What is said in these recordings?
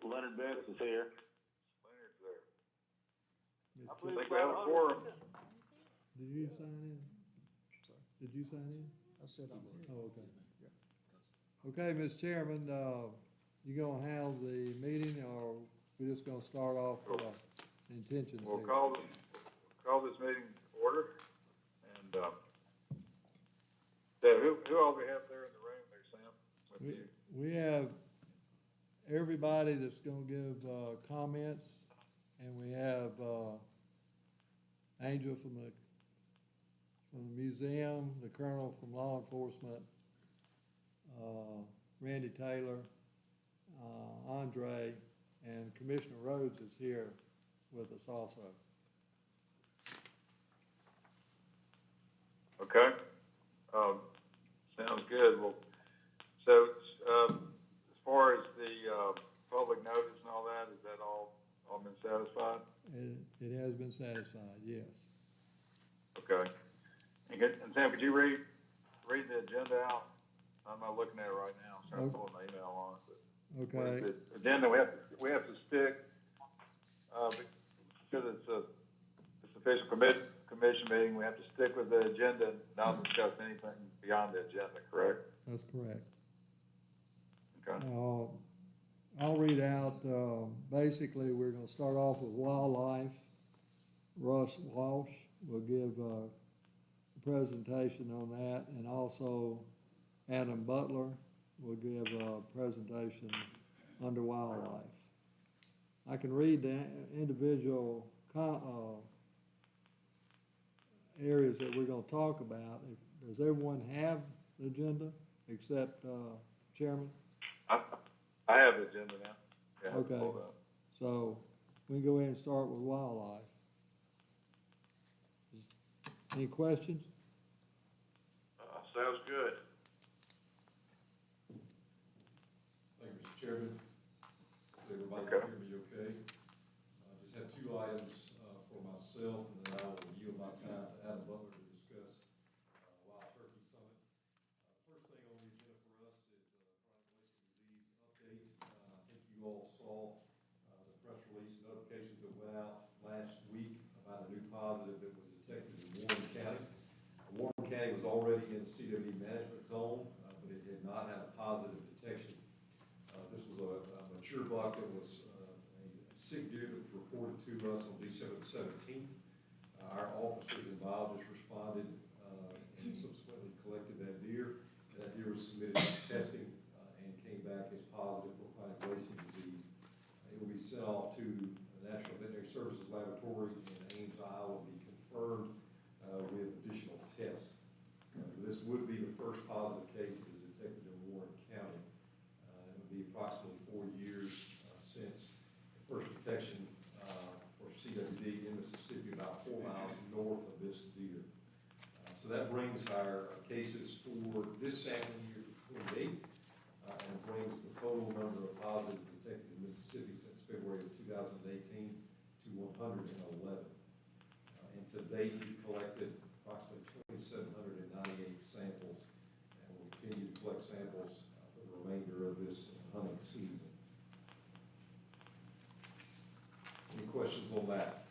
Leonard Betts is here. Leonard's there. Ms. I Chair- think we have a quorum. Did you sign in? Did you sign in? I said I would. Oh, okay. Okay, Mr. Chairman, you gonna have the meeting, or we just gonna start off with intentions We'll here? call this meeting to order. And, Dave, who all we have there in the room there, Sam? With you? We have everybody that's gonna give, comments, and we have, Angel from the museum, the colonel from law enforcement, Randy Taylor, Andre, and Commissioner Rhodes is here with us also. Okay, sounds good. Well, so, as far as the, public notice and all that, is that all been satisfied? It has been satisfied, yes. Okay. And Sam, could you read the agenda out? I'm not looking at it right now, so I'm pulling my email on it, but. Okay, The agenda, we have to stick, because it's official commission meeting, we have to stick with the agenda and not discuss anything beyond the agenda, correct? that's correct. Okay. I'll read out, basically, we're gonna start off with wildlife. Russ Walsh will give a presentation on that, and also Adam Butler will give a presentation under wildlife. I can read the individual areas that we're gonna talk about. Does everyone have the agenda except, Chairman? I have the agenda now. Yeah, Okay. pulled up. So we can go ahead and start with wildlife. Any questions? Sounds good. Thank you, Mr. Chairman. Does everybody Okay. hear me okay? I just have two items for myself, and then I will yield my time to Adam Butler to discuss Wild Turkey Summit. First thing on the agenda for us is chronic wasting disease update. I think you all saw the press release notifications that went out last week about a new positive that was detected in Warren County. Warren County was already in CWD management zone, but it did not have a positive detection. This was a mature buck that was a sick deer that was reported to us on December the 17th. Our officers and biologists responded and subsequently collected that deer. That deer was submitted for testing and came back as positive for chronic wasting disease. It will be sent off to the National Veterinary Services Laboratory in Ames, Iowa, to be confirmed with additional tests. This would be the first positive case that was detected in Warren County. It would be approximately 4 years since the first detection for CWD in Mississippi, about 4 miles north of this deer. So that brings our cases for this sampling year to 28, and brings the total number of positives detected in Mississippi since February of 2018 to 111. And to date, we've collected approximately 2,798 samples, and we'll continue to collect samples for the remainder of this hunting season. Any questions on that?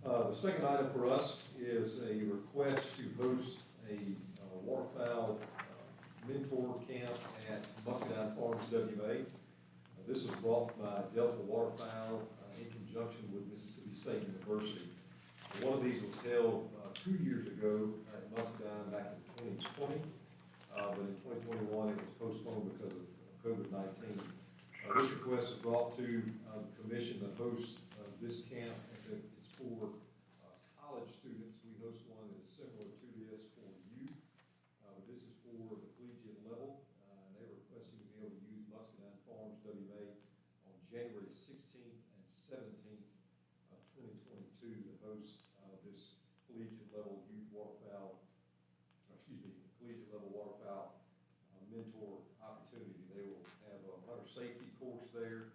The second item for us is a request to host a waterfowl mentor camp at Muscadine Farms WA. This was brought by Delta Waterfowl in conjunction with Mississippi State University. One of these was held 2 years ago at Muscadine back in 2020, but in 2021 it was postponed because of COVID-19. This request is brought to the commission to host this camp. It's for college students. We host one that is similar to this for youth. This is for the collegiate level. They're requesting to be able to use Muscadine Farms WA on January 16th and 17th of 2022 to host this collegiate level youth waterfowl, collegiate level waterfowl mentor opportunity. They will have a hunter safety course there.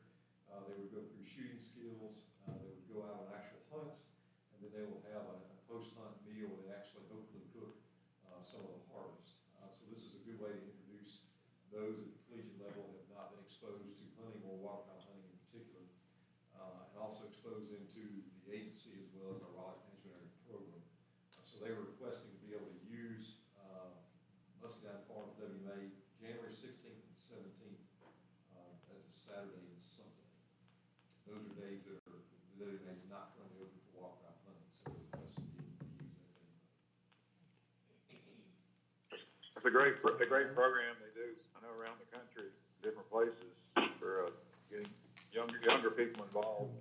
They would go through shooting skills. They would go out on actual hunts, and then they will have a post-hunt meal and actually hopefully cook some of the harvest. So this is a good way to introduce those at the collegiate level have not been exposed to hunting or waterfowl hunting in particular, and also expose them to the agency as well as our wildlife management area program. So they were requesting to be able to use Muscadine Farms WMA January 16th and 17th. That's a Saturday and Sunday. Those are days that are, the WMA is not currently open for waterfowl hunting, so they're requesting to use that WMA. It's a great program they do, I know, around the country, different places for getting younger people involved.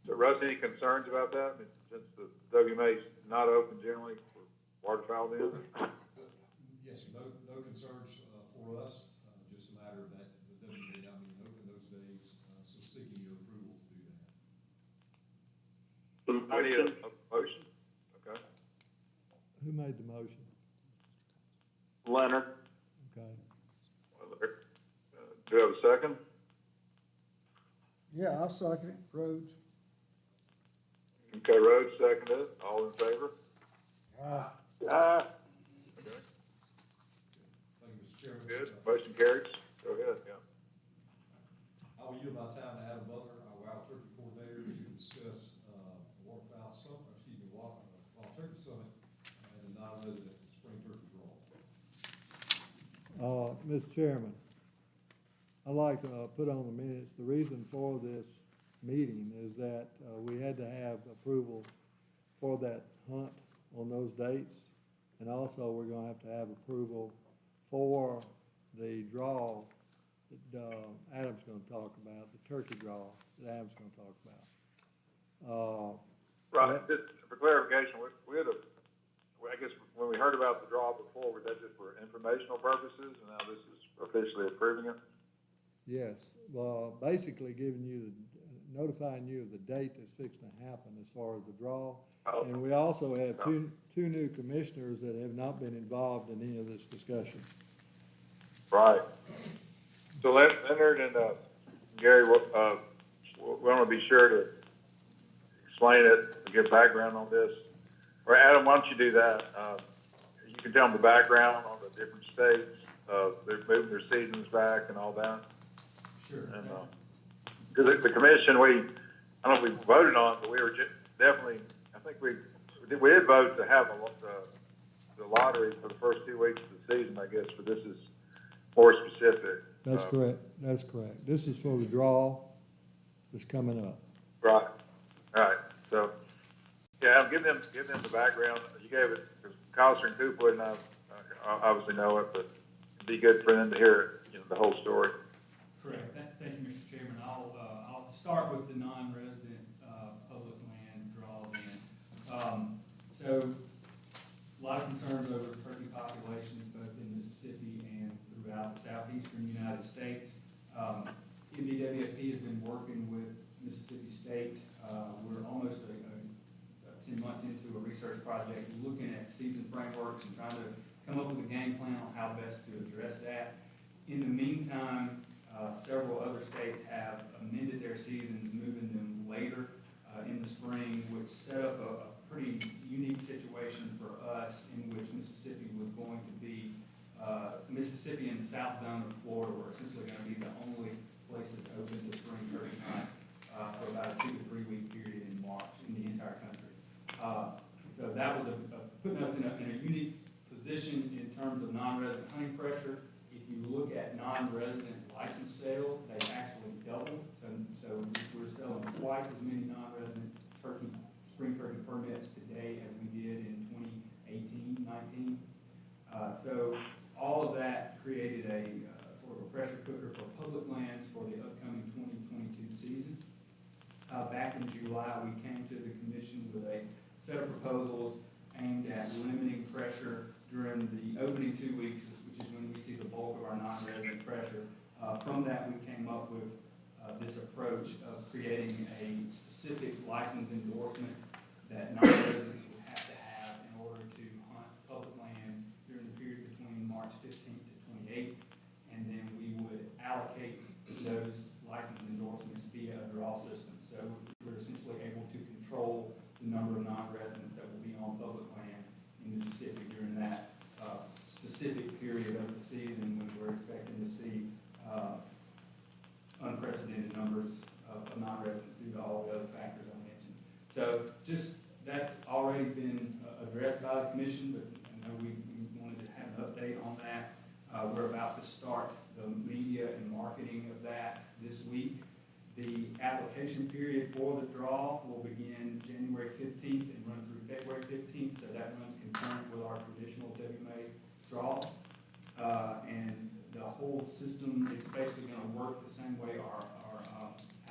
So Russ, any concerns about that? I mean, since the WMA is not open generally for waterfowl then? Yes, sir. No concerns for us. Just a matter of that the WMA not being open those days, so seeking your approval to do that. I need a motion. Okay. Who made the motion? Leonard. Okay. Do you have a second? Yeah, I'll second it. Rhodes. Okay, Rhodes seconded. All in favor? Aye. Okay. Thank you, Mr. Chairman. Good. Motion carries. Go ahead. Yeah. I will yield my time to Adam Butler, our wild turkey coordinator, to discuss waterfowl summit, wild turkey summit, and the non-resident spring turkey draw. Mr. Chairman, I'd like to put on the minutes, the reason for this meeting is that we had to have approval for that hunt on those dates. And also, we're gonna have to have approval for the draw that Adam's gonna talk about, the turkey draw that Adam's gonna talk about. Right. Just for clarification, we had I guess when we heard about the draw before, was that just for informational purposes, and now this is officially approving it? Yes, well, basically notifying you of the date that's fixing to happen as far as the draw. Oh. And we also have two new commissioners that have not been involved in any of this discussion. Right. So Leonard and Gary, we want to be sure to explain it, give background on this. Or Adam, why don't you do that? You can tell them the background on the different states. They're moving their seasons back and all that. Sure. And because the commission, I don't know if we voted on it, but we were definitely, I think we did vote to have the lottery for the first 2 weeks of the season, I guess, but this is more specific. That's correct, that's correct. This is for the draw that's coming up. Right. All right. So, yeah, give them the background. You gave it, because Coster and Cooper and I obviously know it, but it'd be good for them to hear it, the whole story. Correct. Thank you, Mr. Chairman. I'll start with the non-resident public land draw then. So a lot of concerns over turkey populations both in Mississippi and throughout the southeastern United States. MDWFP has been working with Mississippi State. We're almost 10 months into a research project looking at season frameworks and trying to come up with a game plan on how best to address that. In the meantime, several other states have amended their seasons, moving them later in the spring, which set up a pretty unique situation for us in which Mississippi was going to be, Mississippi and the south zone of Florida were essentially going to be the only places open to spring turkey hunt for about a 2 to 3 week period in March in the entire country. So that was putting us in a unique position in terms of non-resident hunting pressure. If you look at non-resident license sales, they actually doubled. So we're selling twice as many non-resident spring turkey permits today as we did in 2018-19. So all of that created a sort of a pressure cooker for public lands for the upcoming 2022 season. Back in July, we came to the commission with a set of proposals aimed at limiting pressure during the opening 2 weeks, which is when we see the bulk of our non-resident pressure. From that, we came up with this approach of creating a specific license endorsement that non-residents would have to have in order to hunt public land during the period between March 15th to 28th. And then we would allocate those license endorsements via a draw system. So we're essentially able to control the number of non-residents that will be on public land in Mississippi during that specific period of the season when we're expecting to see unprecedented numbers of non-residents due to all the other factors I mentioned. So just, that's already been addressed by the commission, but I know we wanted to have an update on that. We're about to start the media and marketing of that this week. The application period for the draw will begin January 15th and run through February 15th, so that runs concurrent with our traditional WMA draw. And the whole system is basically going to work the same way our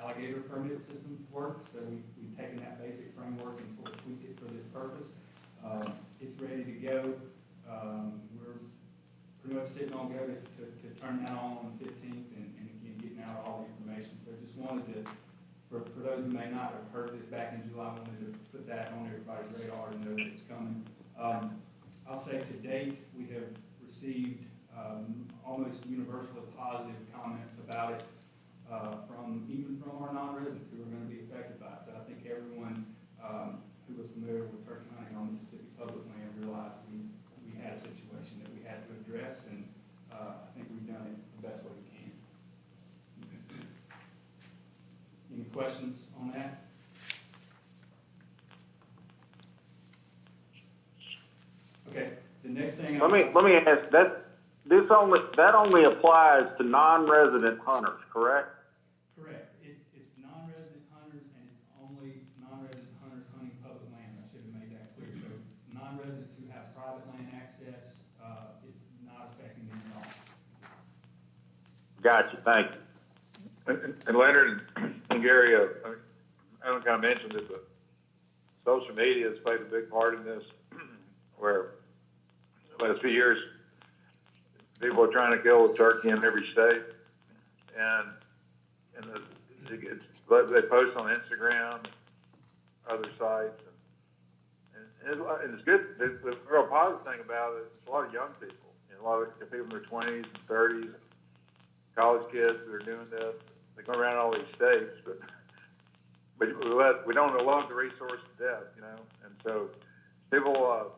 alligator permit system works. So we've taken that basic framework and sort of tweaked it for this purpose. It's ready to go. We're pretty much sitting on go to turn that on the 15th and again, getting out all the information. So just wanted to, for those who may not have heard this back in July, I wanted to put that on everybody's radar to know that it's coming. I'll say to date, we have received almost universally positive comments about it even from our non-residents who are going to be affected by it. So I think everyone who was familiar with turkey hunting on Mississippi public land realized we had a situation that we had to address, and I think we've done it the best way we can. Any questions on that? Okay, the next thing. Let me ask that. That only applies to non-resident hunters, correct? Correct. It's non-resident hunters, and it's only non-resident hunters hunting public land. I should have made that clear. So non-residents who have private land access is not affecting them at all. Gotcha. Thank you. And Leonard and Gary, I don't kind of mentioned it, but social media has played a big part in this, where the last few years, people are trying to kill a turkey in every state, and they post on Instagram, other sites, and it's good. The real positive thing about it, it's a lot of young people, a lot of people in their 20s and 30s, college kids that are doing this. They go around all these states, but we don't love the resource to death, and so people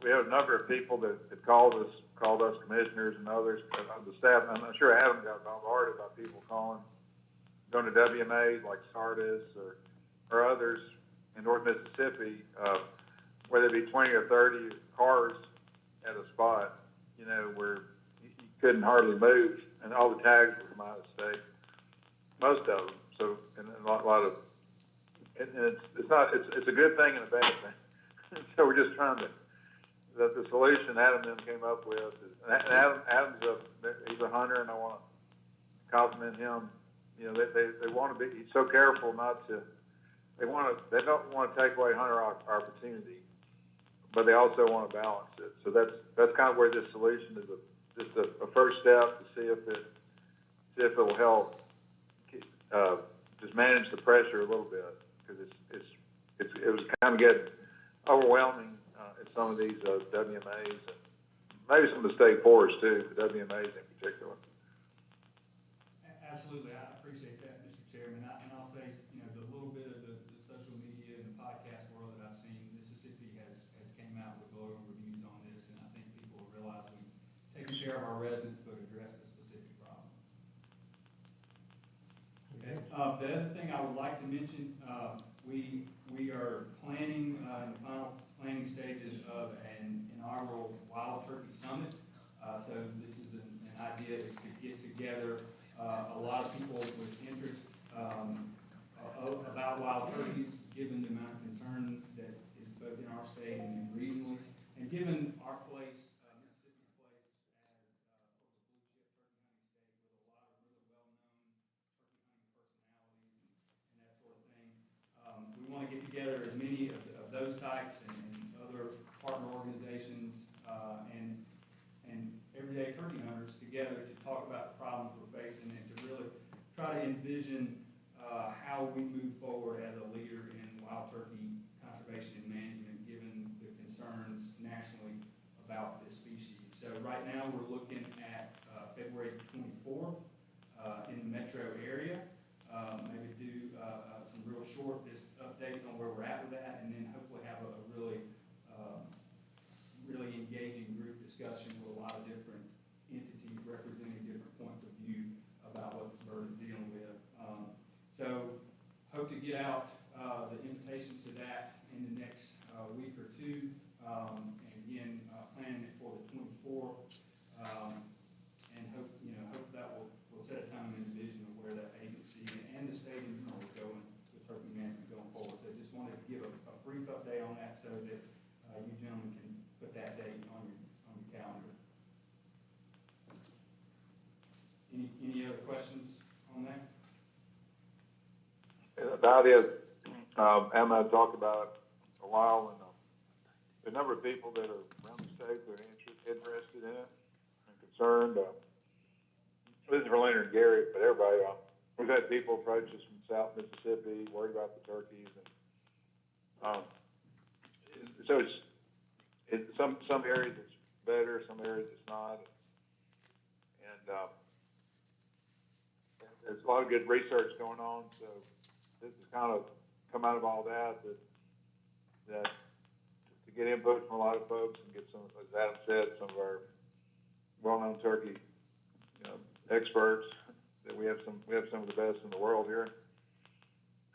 we have a number of people that called us commissioners and others of the staff. I'm not sure Adam got bombarded by people going to WMAs like Sardis or others in North Mississippi, where there'd be 20 or 30 cars at a spot, where you couldn't hardly move, and all the tags were from out of state, most of them. So, and a lot of, and it's a good thing and a bad thing. So we're just trying to, the solution Adam then came up with is, and Adam's he's a hunter, and I want to compliment him. They want to be, he's so careful not to, they don't want to take away hunter opportunity, but they also want to balance it. So that's kind of where this solution is just a first step to see if it will help just manage the pressure a little bit, because it was kind of getting overwhelming at some of these WMAs, and maybe some of the state forests too, the WMAs in particular. Absolutely, I appreciate that, Mr. Chairman. And I'll say, the little bit of the social media and the podcast world that I've seen, Mississippi has came out with glowing reviews on this, and I think people realize we've taken care of our residents but addressed a specific problem. Okay. The other thing I would like to mention, we are planning in the final planning stages of an inaugural Wild Turkey Summit. So this is an idea to get together a lot of people with interest about wild turkeys, given the amount of concern that is both in our state and regionally, and given our place, Mississippi's place as sort of a blue chip turkey hunting state with a lot of really well-known turkey hunting personalities and that sort of thing. We want to get together as many of those types and other partner organizations and everyday turkey hunters together to talk about the problems we're facing and to really try to envision how we move forward as a leader in wild turkey conservation and management, given the concerns nationally about this species. So right now we're looking at February 24th in the metro area. Maybe do some real short updates on where we're at with that, and then hopefully have a really engaging group discussion discussion with a lot of different entities representing different points of view about what the suburban is dealing with. So hope to get out the invitations to that in the next week or two. And again, planning it for the 24th. And hope that will set a tone and vision of where that agency and the state in general is going with turkey management going forward. So just wanted to give a brief update on that so that you gentlemen can put that date on your calendar. Any other questions on that? About it, Emma talked about it a while, and the number of people that are around the state that are interested in it and concerned. This is for Lynn and Gary, but everybody. We've had people approach us from South Mississippi, worried about the turkeys, and so it's some areas it's better, some areas it's not, and there's a lot of good research going on. So this has kind of come out of all that to get input from a lot of folks and get some, as Adam said, some of our well-known turkey experts. That we have some of the best in the world here,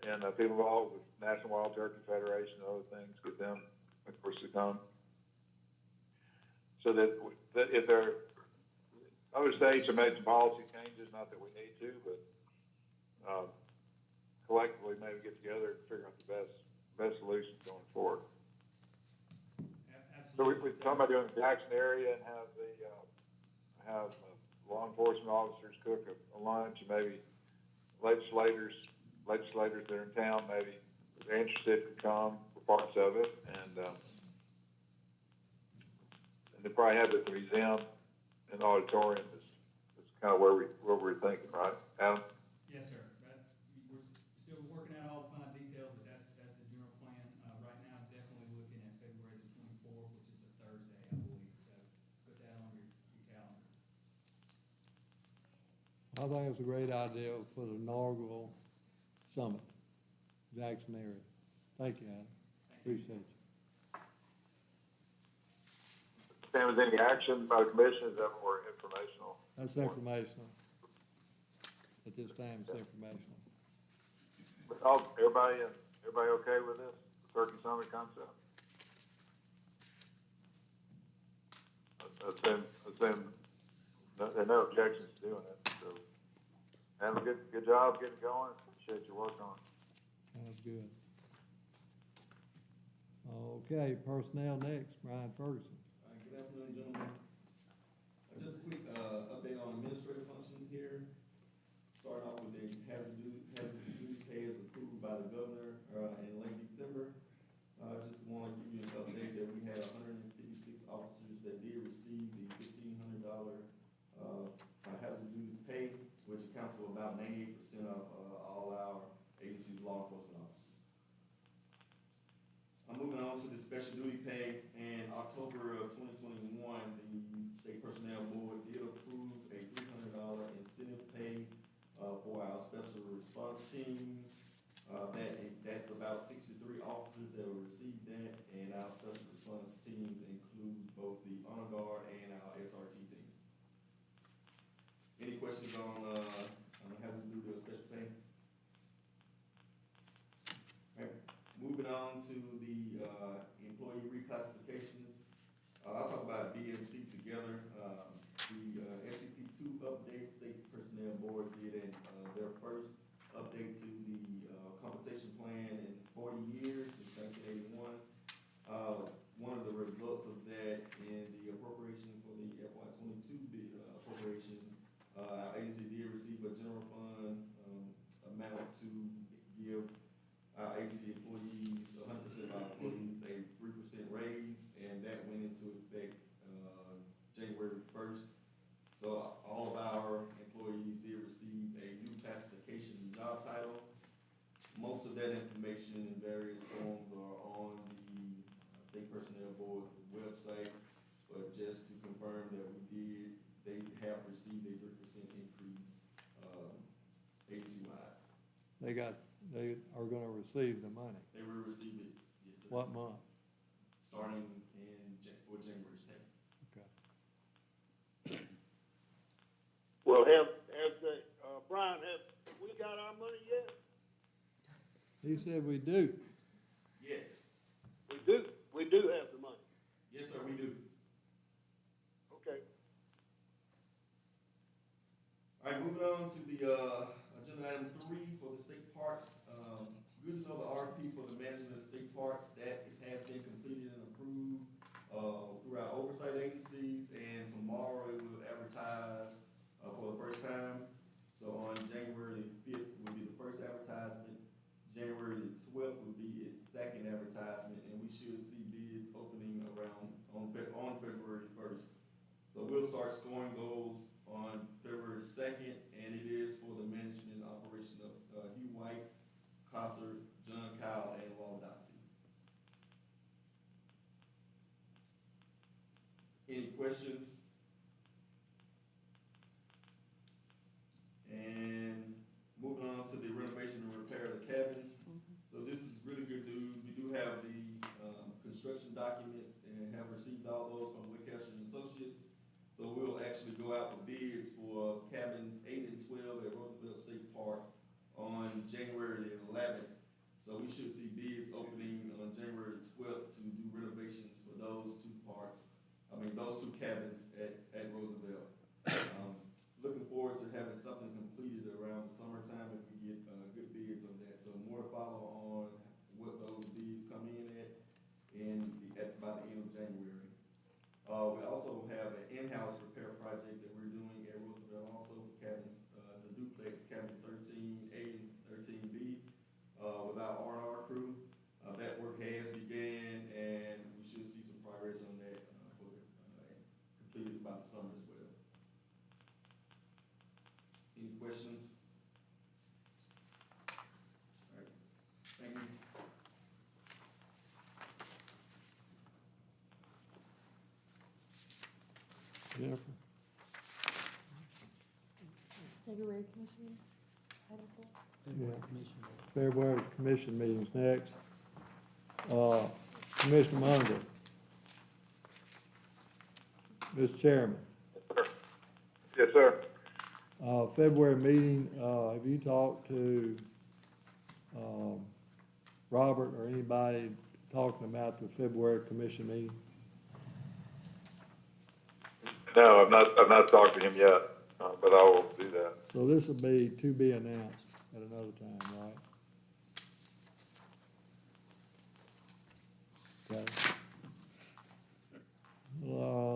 and people involved with National Wild Turkey Federation and other things. Get them, of course, to come. So that if there other states have made some policy changes, not that we need to, but collectively maybe get together and figure out the best solutions going forward. So we're talking about doing the Jackson area and have law enforcement officers cook a lunch, and maybe legislators that are in town, maybe if they're interested, could come for parts of it, and they probably have it at the museum and the auditorium. Is kind of where we're thinking, right, Adam? Yes, sir. We're still working out all the fine details, but that's the general plan. Right now, definitely looking at February the 24th, which is a Thursday, I believe. So put that on your calendar. I think it's a great idea for the inaugural summit, Jackson area. Thank you, Adam. Appreciate you. Sam, is any action by the commission? Is that more informational? That's informational. At this time, it's informational. Everybody okay with this turkey summit concept? There are no objections to doing it. So, have a good job getting going. Appreciate your work on it. Sounds good. Okay, personnel next, Brian Ferguson. Good afternoon, gentlemen. Just a quick update on administrative functions here. Start off with the hazard duty pay as approved by the governor in late December. Just want to give you an update that we had 156 officers that did receive the $1,500 hazard duties pay, which accounts for about 98% of all our agency's law enforcement officers. I'm moving on to the special duty pay. In October of 2021, the State Personnel Board did approve a $300 incentive pay for our special response teams. That's about 63 officers that will receive that, and our special response teams include both the honor guard and our SRT team. Any questions on having to do the special pay? Okay. Moving on to the employee reclassifications. I'll talk about B and C together. The SEC 2 update, State Personnel Board did their first update to the compensation plan in 40 years, since 1981. One of the results of that in the appropriation for the FY22 appropriation, our agency did receive a general fund amount to give our agency employees, 100% of our employees, a 3% raise, and that went into effect January 1st. So all of our employees did receive a new classification job title. Most of that information in various forms are on the State Personnel Board's website, but just to confirm that they have received a 3% increase agency-wide. They are gonna receive the money. They will receive it, yes, sir. What month? Starting for January's pay. Okay. Well, have they, Brian, have we got our money yet? He said we do. Yes, We do have the money. yes, sir, we do. Okay. All right, moving on to the, agenda item 3 for the state parks. Good to know the RFP for the management of state parks, that it has been completed and approved, through our oversight agencies, and tomorrow it will advertise, for the first time. So on January 5th will be the first advertisement, January 12th will be its second advertisement, and we should see bids opening around, on February 1st. So we'll start scoring those on February 2nd, and it is for the management and operation of, Hugh White, Cossard, John Kyle, and Waldotty. Any questions? And moving on to the renovation and repair of the cabins. So this is really good news. We do have the, construction documents and have received all those from Wickesher and Associates. So we'll actually go out for bids for cabins 8 and 12 at Roosevelt State Park on January the 11th. So we should see bids opening on January the 12th to do renovations for those those two cabins at Roosevelt. Looking forward to having something completed around the summertime if we get, good bids on that. So more to follow on what those bids come in at by the end of January. We also have an in-house repair project that we're doing at Roosevelt also for cabins, it's a duplex, cabin 13A and 13B, with our R&R crew. That work has began, and we should see some progress on that, completed by the summer as well. Any questions? All right, thank you. Jennifer? February commission, item 4. Yeah. February commission meetings next. Commissioner Munger. Mr. Chairman, Yes, sir. February meeting, have you talked to, Robert or anybody talking about the February commission meeting? No, I've not talked to him yet, but I will do that. So this will be to be announced at another time, right? Okay.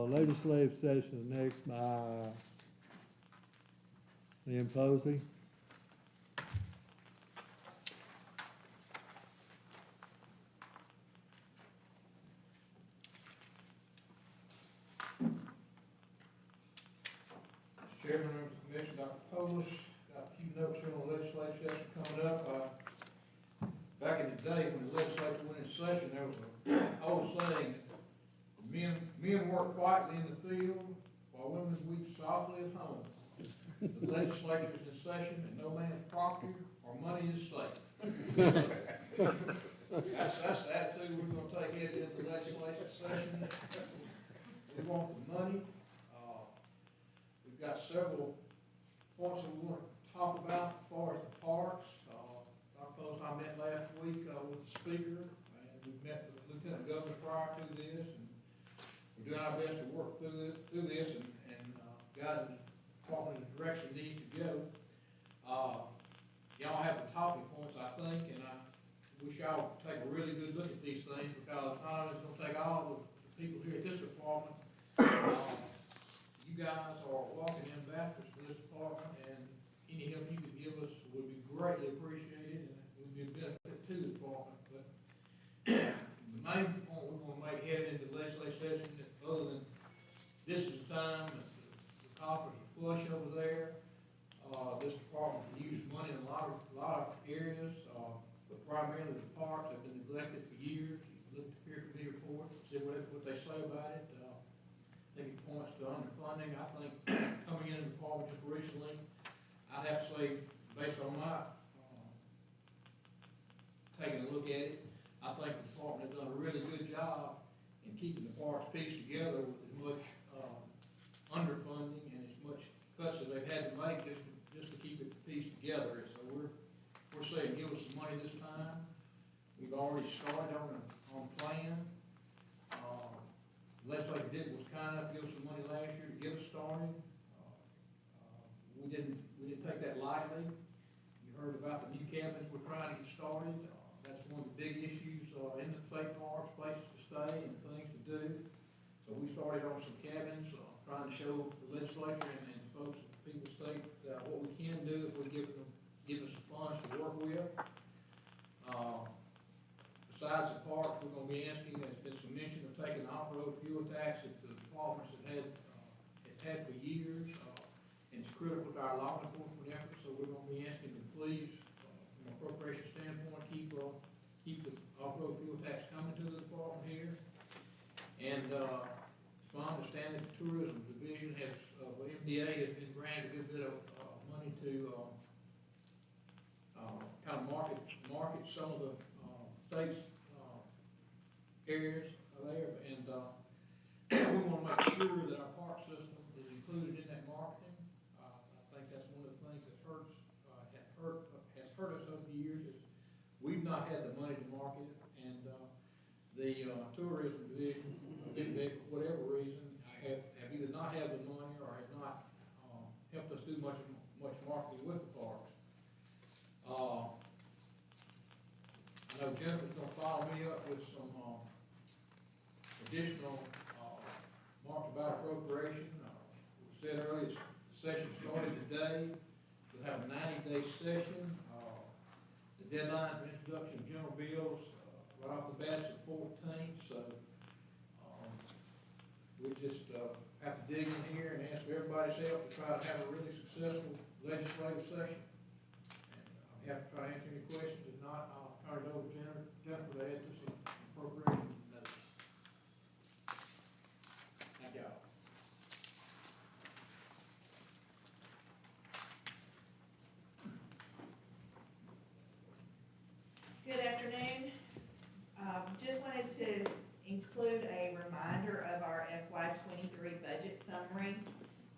Legislative session next by Lynn Posey. Mr. Chairman, members of the commission, Dr. Polish, got a few notes here on the legislative session coming up. Back in the day, when the legislature went in session, there was an old saying, men work quietly in the field, while women weep softly at home. The legislature is in session, and no man's property or money is safe. That's the attitude we're gonna take into the legislative session. We want the money. We've got several points that we want to talk about as far as the parks. Dr. Post and I met last week, with the speaker, and we met with the Lieutenant Governor prior to this, and we're doing our best to work through this and guide the department in the direction it needs to go. Y'all have the talking points, I think, and I wish y'all would take a really good look at these things, because it's gonna take all the people here at this department. You guys are walking ambassadors for this department, and any help you could give us would be greatly appreciated, and it would be a benefit to the department. But the main point we're gonna make headed into the legislative session, other than this is the time that the coffers are flush over there. This department can use money in a lot of areas, but primarily the parks have been neglected for years. You look at the peer committee report, see what they say about it. I think it points to underfunding. I think coming into the department just recently, I'd have to say, based on my taking a look at it, I think the department has done a really good job in keeping the parks pieced together with as much underfunding and as much cuts that they've had to make just to keep it pieced together. And so we're saying, give us some money this time. We've already started on a plan. Legislature was kind enough to give us some money last year to get us started. We didn't take that lightly. You heard about the new cabins we're trying to get started. That's one of the big issues in the state parks, places to stay and things to do. So we started on some cabins, trying to show the legislature and folks, people state what we can do if we give us some funds to work with. Besides the park, we're gonna be asking, there's been some mention of taking the off-road fuel tax that the departments has had for years. And it's critical to our law enforcement efforts, so we're gonna be asking them, please, from an appropriation standpoint, keep the off-road fuel tax coming to the department here. And, it's my understanding the tourism division MDA has been granted a good bit of, money to, kind of market some of the, state's, areas there. And, we wanna make sure that our park system is included in that marketing. I think that's one of the things that has hurt us over the years is we've not had the money to market it, and the tourism division, for whatever reason, have either not had the money or have not helped us do much marketing with the parks. I know Jennifer's gonna follow me up with some additional marked about appropriation. We said earlier, the session started today. We'll have a 90-day session. The deadline for introduction of general bills right off the bat is the 14th. So we just have to dig in here and ask for everybody's help to try to have a really successful legislative session. And I'll have to try to answer any questions. If not, I'll turn it over to Jennifer to add to some appropriation notes. Thank y'all. Good afternoon. Just wanted to include a reminder of our FY23 budget summary.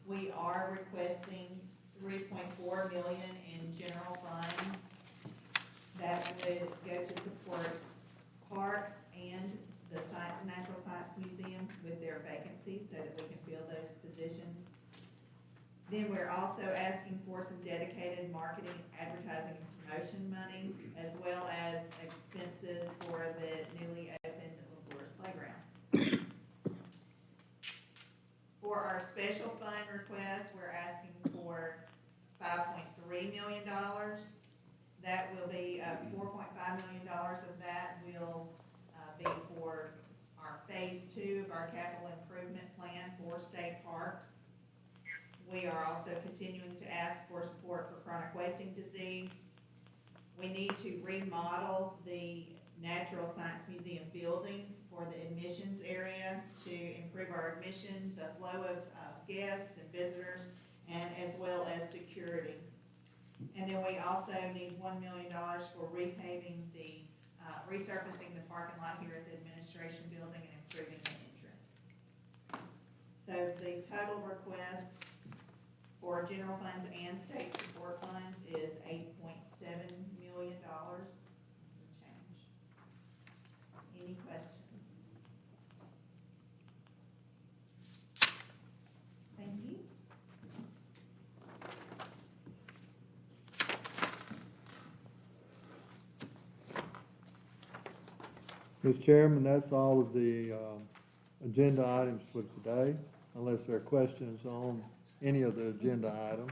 We are requesting $3.4 million in general funds that would go to support parks and the Natural Science Museum with their vacancies so that we can fill those positions. Then we're also asking for some dedicated marketing, advertising, and promotion money, as well as expenses for the newly opened LaFleurs Playground. For our special fund request, we're asking for $5.3 million. That will be $4.5 million of that will be for our phase 2 of our capital improvement plan for state parks. We are also continuing to ask for support for chronic wasting disease. We need to remodel the Natural Science Museum building for the admissions area to improve our admission, the flow of guests and visitors, and as well as security. And then we also need $1 million for repaving resurfacing the parking lot here at the administration building and improving the entrance. So the total request for general funds and state support funds is $8.7 million and change. Any questions? Thank you. Mr. Chairman, that's all of the agenda items for today, unless there are questions on any of the agenda items.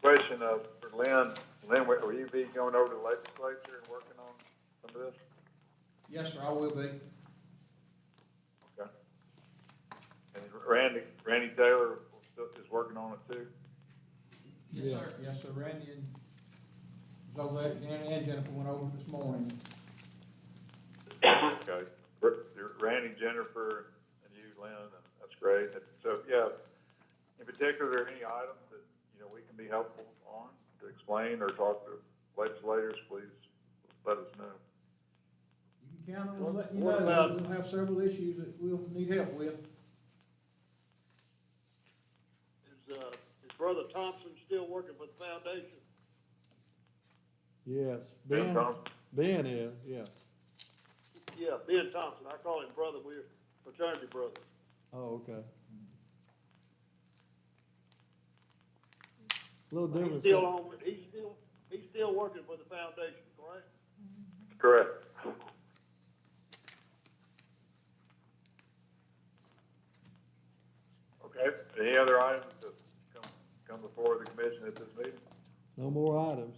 Question for Lynn. Lynn, will you be going over to the legislature and working on some of this? Yes, sir, I will be. Okay. And Randy Taylor is working on it too? Yes, sir. Yes, sir. Randy was over there, Danny and Jennifer went over this morning. Okay. Randy, Jennifer, and you, Lynn, and that's great. So, yeah, in particular, are there any items that, we can be helpful on to explain or talk to legislators? Please let us know. You can count on us letting you know, we'll have several issues that we'll need help with. Brother Thompson still working for the foundation? Yes, Ben Ben, Thompson? Ben is, yes. Yeah, Ben Thompson, I call him brother, we're fraternity brothers. Oh, okay. Little He's difference. still on, he's still working for the foundation, correct? Correct. Okay, any other items that come before the commission at this meeting? No more items.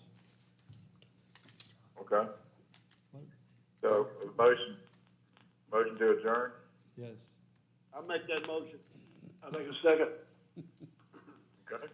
Okay. So, a motion to adjourn? Yes. I make that motion. I make a second. Okay.